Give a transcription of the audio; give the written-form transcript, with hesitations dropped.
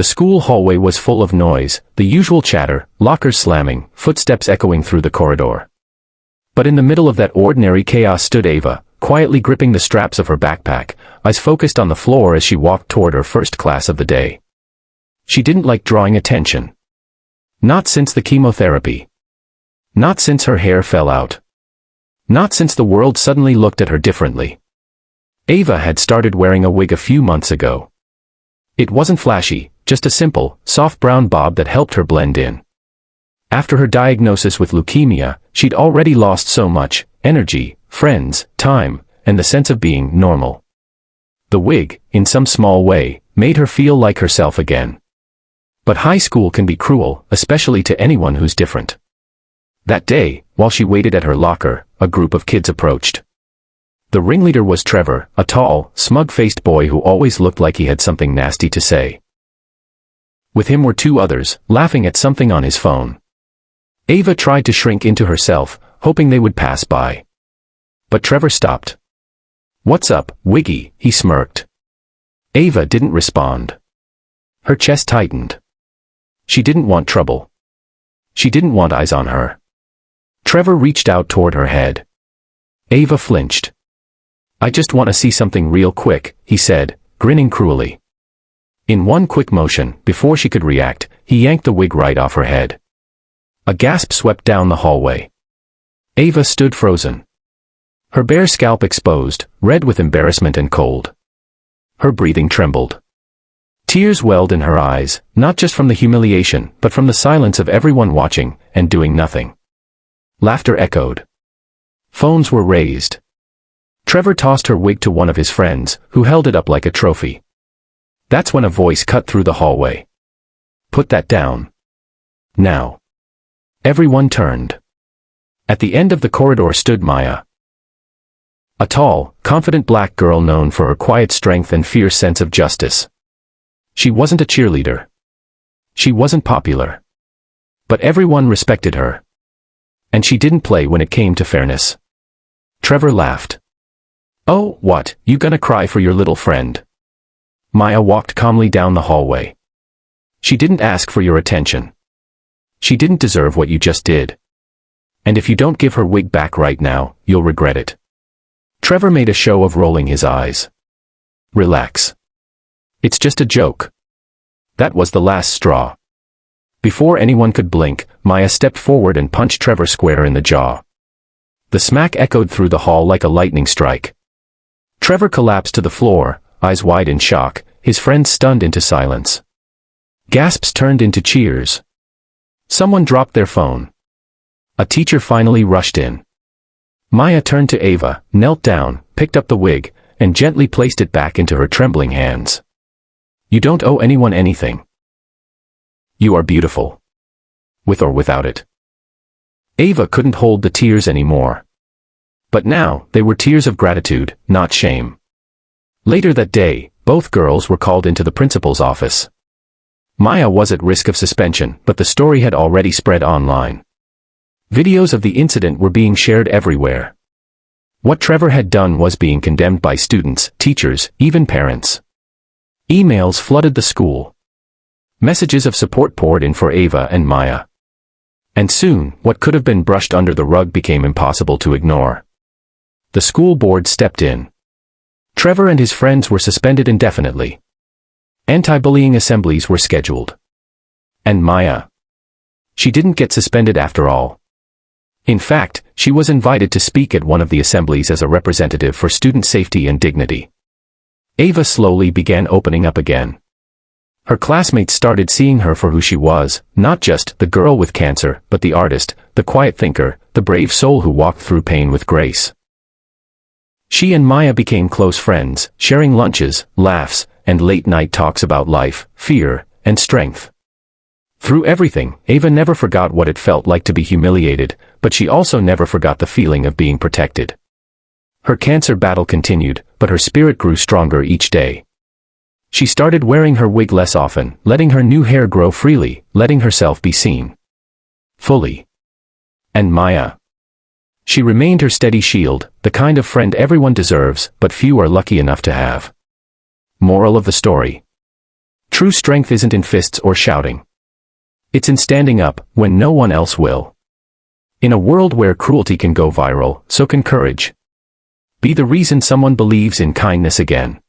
The school hallway was full of noise, the usual chatter, lockers slamming, footsteps echoing through the corridor. But in the middle of that ordinary chaos stood Ava, quietly gripping the straps of her backpack, eyes focused on the floor as she walked toward her first class of the day. She didn't like drawing attention. Not since the chemotherapy. Not since her hair fell out. Not since the world suddenly looked at her differently. Ava had started wearing a wig a few months ago. It wasn't flashy, just a simple, soft brown bob that helped her blend in. After her diagnosis with leukemia, she'd already lost so much: energy, friends, time, and the sense of being normal. The wig, in some small way, made her feel like herself again. But high school can be cruel, especially to anyone who's different. That day, while she waited at her locker, a group of kids approached. The ringleader was Trevor, a tall, smug-faced boy who always looked like he had something nasty to say. With him were two others, laughing at something on his phone. Ava tried to shrink into herself, hoping they would pass by. But Trevor stopped. "What's up, Wiggy?" he smirked. Ava didn't respond. Her chest tightened. She didn't want trouble. She didn't want eyes on her. Trevor reached out toward her head. Ava flinched. "I just want to see something real quick," he said, grinning cruelly. In one quick motion, before she could react, he yanked the wig right off her head. A gasp swept down the hallway. Ava stood frozen. Her bare scalp exposed, red with embarrassment and cold. Her breathing trembled. Tears welled in her eyes, not just from the humiliation, but from the silence of everyone watching, and doing nothing. Laughter echoed. Phones were raised. Trevor tossed her wig to one of his friends, who held it up like a trophy. That's when a voice cut through the hallway. "Put that down. Now." Everyone turned. At the end of the corridor stood Maya. A tall, confident black girl known for her quiet strength and fierce sense of justice. She wasn't a cheerleader. She wasn't popular. But everyone respected her. And she didn't play when it came to fairness. Trevor laughed. "Oh, what, you gonna cry for your little friend?" Maya walked calmly down the hallway. "She didn't ask for your attention. She didn't deserve what you just did. And if you don't give her wig back right now, you'll regret it." Trevor made a show of rolling his eyes. "Relax. It's just a joke." That was the last straw. Before anyone could blink, Maya stepped forward and punched Trevor square in the jaw. The smack echoed through the hall like a lightning strike. Trevor collapsed to the floor, eyes wide in shock, his friends stunned into silence. Gasps turned into cheers. Someone dropped their phone. A teacher finally rushed in. Maya turned to Ava, knelt down, picked up the wig, and gently placed it back into her trembling hands. "You don't owe anyone anything. You are beautiful. With or without it." Ava couldn't hold the tears anymore. But now, they were tears of gratitude, not shame. Later that day, both girls were called into the principal's office. Maya was at risk of suspension, but the story had already spread online. Videos of the incident were being shared everywhere. What Trevor had done was being condemned by students, teachers, even parents. Emails flooded the school. Messages of support poured in for Ava and Maya. And soon, what could have been brushed under the rug became impossible to ignore. The school board stepped in. Trevor and his friends were suspended indefinitely. Anti-bullying assemblies were scheduled. And Maya. She didn't get suspended after all. In fact, she was invited to speak at one of the assemblies as a representative for student safety and dignity. Ava slowly began opening up again. Her classmates started seeing her for who she was, not just the girl with cancer, but the artist, the quiet thinker, the brave soul who walked through pain with grace. She and Maya became close friends, sharing lunches, laughs, and late-night talks about life, fear, and strength. Through everything, Ava never forgot what it felt like to be humiliated, but she also never forgot the feeling of being protected. Her cancer battle continued, but her spirit grew stronger each day. She started wearing her wig less often, letting her new hair grow freely, letting herself be seen. Fully. And Maya. She remained her steady shield, the kind of friend everyone deserves, but few are lucky enough to have. Moral of the story. True strength isn't in fists or shouting. It's in standing up when no one else will. In a world where cruelty can go viral, so can courage. Be the reason someone believes in kindness again.